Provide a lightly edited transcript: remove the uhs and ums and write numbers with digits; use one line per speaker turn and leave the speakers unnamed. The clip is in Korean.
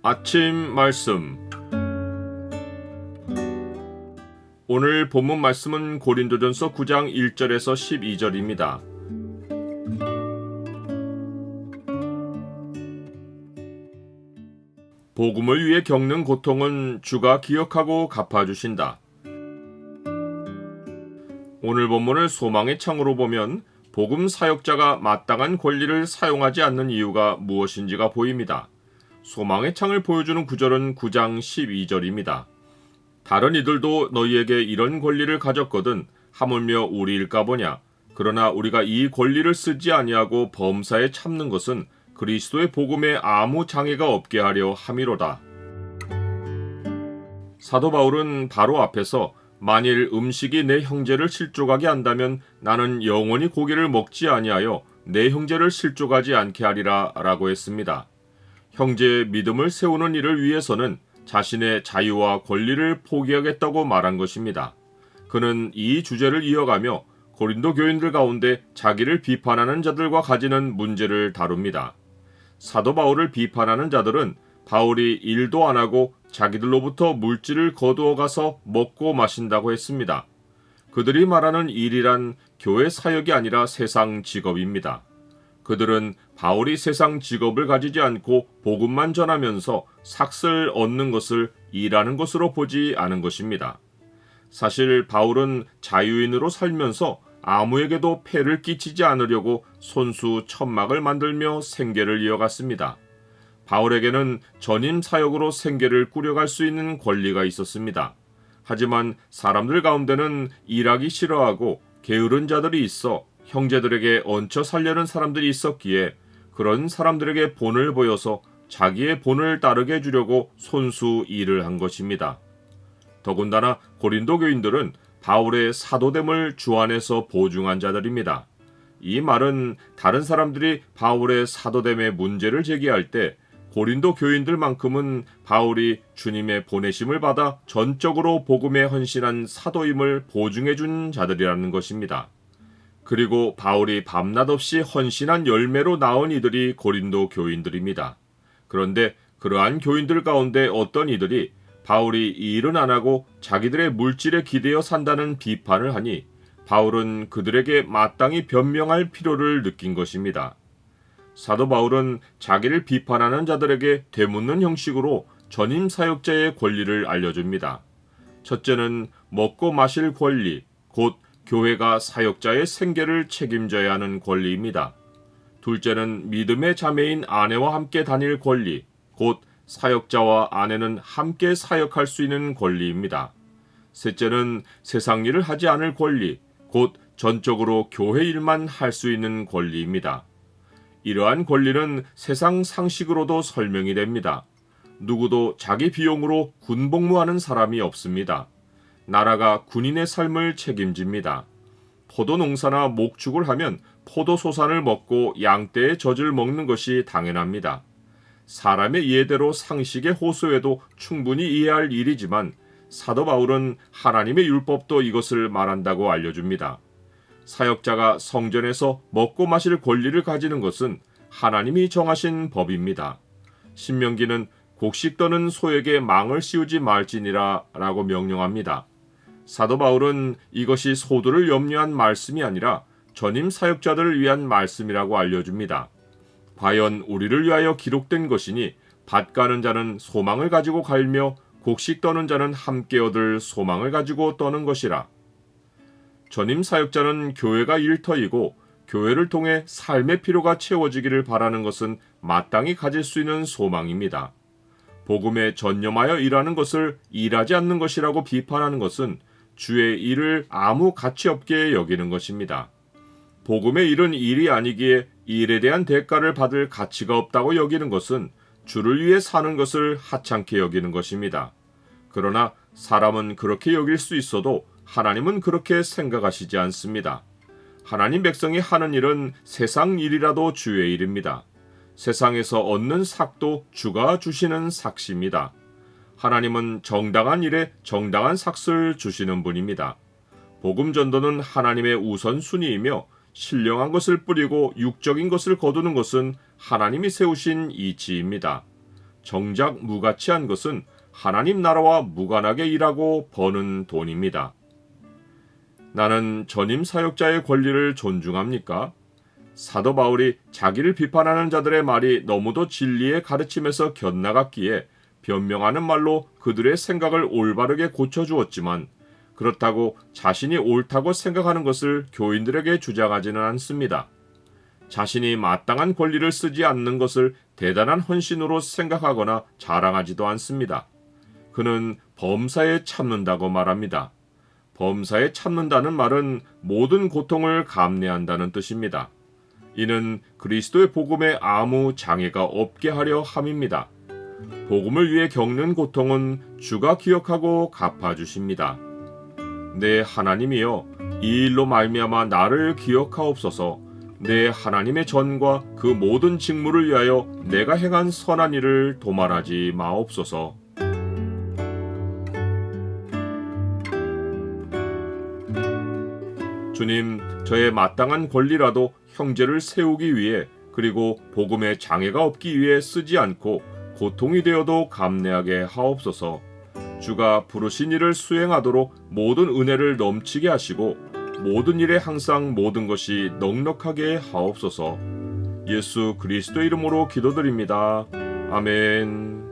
아침 말씀. 오늘 본문 말씀은 고린도전서 9장 1절에서 12절입니다. 복음을 위해 겪는 고통은 주가 기억하고 갚아주신다. 오늘 본문을 소망의 창으로 보면 복음 사역자가 마땅한 권리를 사용하지 않는 이유가 무엇인지가 보입니다. 소망의 창을 보여주는 구절은 9장 12절입니다. 다른 이들도 너희에게 이런 권리를 가졌거든 하물며 우리일까 보냐. 그러나 우리가 이 권리를 쓰지 아니하고 범사에 참는 것은 그리스도의 복음에 아무 장애가 없게 하려 함이로다. 사도 바울은 바로 앞에서 만일 음식이 내 형제를 실족하게 한다면 나는 영원히 고기를 먹지 아니하여 내 형제를 실족하지 않게 하리라 라고 했습니다. 형제의 믿음을 세우는 일을 위해서는 자신의 자유와 권리를 포기하겠다고 말한 것입니다. 그는 이 주제를 이어가며 고린도 교인들 가운데 자기를 비판하는 자들과 가지는 문제를 다룹니다. 사도 바울을 비판하는 자들은 바울이 일도 안 하고 자기들로부터 물질을 거두어 가서 먹고 마신다고 했습니다. 그들이 말하는 일이란 교회 사역이 아니라 세상 직업입니다. 그들은 바울이 세상 직업을 가지지 않고 복음만 전하면서 삭슬 얻는 것을 일하는 것으로 보지 않은 것입니다. 사실 바울은 자유인으로 살면서 아무에게도 폐를 끼치지 않으려고 손수 천막을 만들며 생계를 이어갔습니다. 바울에게는 전임 사역으로 생계를 꾸려갈 수 있는 권리가 있었습니다. 하지만 사람들 가운데는 일하기 싫어하고 게으른 자들이 있어 형제들에게 얹혀 살려는 사람들이 있었기에 그런 사람들에게 본을 보여서 자기의 본을 따르게 해주려고 손수 일을 한 것입니다. 더군다나 고린도 교인들은 바울의 사도됨을 주 안에서 보증한 자들입니다. 이 말은 다른 사람들이 바울의 사도됨의 문제를 제기할 때 고린도 교인들만큼은 바울이 주님의 보내심을 받아 전적으로 복음에 헌신한 사도임을 보증해 준 자들이라는 것입니다. 그리고 바울이 밤낮 없이 헌신한 열매로 나온 이들이 고린도 교인들입니다. 그런데 그러한 교인들 가운데 어떤 이들이 바울이 이 일은 안 하고 자기들의 물질에 기대어 산다는 비판을 하니 바울은 그들에게 마땅히 변명할 필요를 느낀 것입니다. 사도 바울은 자기를 비판하는 자들에게 되묻는 형식으로 전임 사역자의 권리를 알려줍니다. 첫째는 먹고 마실 권리, 곧 교회가 사역자의 생계를 책임져야 하는 권리입니다. 둘째는 믿음의 자매인 아내와 함께 다닐 권리, 곧 사역자와 아내는 함께 사역할 수 있는 권리입니다. 셋째는 세상 일을 하지 않을 권리, 곧 전적으로 교회 일만 할 수 있는 권리입니다. 이러한 권리는 세상 상식으로도 설명이 됩니다. 누구도 자기 비용으로 군복무하는 사람이 없습니다. 나라가 군인의 삶을 책임집니다. 포도 농사나 목축을 하면 포도소산을 먹고 양떼의 젖을 먹는 것이 당연합니다. 사람의 이해대로 상식에 호소해도 충분히 이해할 일이지만 사도 바울은 하나님의 율법도 이것을 말한다고 알려줍니다. 사역자가 성전에서 먹고 마실 권리를 가지는 것은 하나님이 정하신 법입니다. 신명기는 곡식 떠는 소에게 망을 씌우지 말지니라 라고 명령합니다. 사도 바울은 이것이 소들을 염려한 말씀이 아니라 전임 사역자들을 위한 말씀이라고 알려줍니다. 과연 우리를 위하여 기록된 것이니 밭 가는 자는 소망을 가지고 갈며 곡식 떠는 자는 함께 얻을 소망을 가지고 떠는 것이라. 전임 사역자는 교회가 일터이고 교회를 통해 삶의 필요가 채워지기를 바라는 것은 마땅히 가질 수 있는 소망입니다. 복음에 전념하여 일하는 것을 일하지 않는 것이라고 비판하는 것은 주의 일을 아무 가치 없게 여기는 것입니다. 복음의 일은 일이 아니기에 일에 대한 대가를 받을 가치가 없다고 여기는 것은 주를 위해 사는 것을 하찮게 여기는 것입니다. 그러나 사람은 그렇게 여길 수 있어도 하나님은 그렇게 생각하시지 않습니다. 하나님 백성이 하는 일은 세상 일이라도 주의 일입니다. 세상에서 얻는 삭도 주가 주시는 삭시입니다. 하나님은 정당한 일에 정당한 삭을 주시는 분입니다. 복음 전도는 하나님의 우선순위이며 신령한 것을 뿌리고 육적인 것을 거두는 것은 하나님이 세우신 이치입니다. 정작 무가치한 것은 하나님 나라와 무관하게 일하고 버는 돈입니다. 나는 전임 사역자의 권리를 존중합니까? 사도 바울이 자기를 비판하는 자들의 말이 너무도 진리의 가르침에서 곁나갔기에 변명하는 말로 그들의 생각을 올바르게 고쳐주었지만 그렇다고 자신이 옳다고 생각하는 것을 교인들에게 주장하지는 않습니다. 자신이 마땅한 권리를 쓰지 않는 것을 대단한 헌신으로 생각하거나 자랑하지도 않습니다. 그는 범사에 참는다고 말합니다. 범사에 참는다는 말은 모든 고통을 감내한다는 뜻입니다. 이는 그리스도의 복음에 아무 장애가 없게 하려 함입니다. 복음을 위해 겪는 고통은 주가 기억하고 갚아주십니다. 내 하나님이여, 이 일로 말미암아 나를 기억하옵소서. 내 하나님의 전과 그 모든 직무를 위하여 내가 행한 선한 일을 도말하지 마옵소서. 주님, 저의 마땅한 권리라도 형제를 세우기 위해 그리고 복음에 장애가 없기 위해 쓰지 않고 고통이 되어도 감내하게 하옵소서. 주가 부르신 일을 수행하도록 모든 은혜를 넘치게 하시고 모든 일에 항상 모든 것이 넉넉하게 하옵소서. 예수 그리스도 이름으로 기도드립니다. 아멘.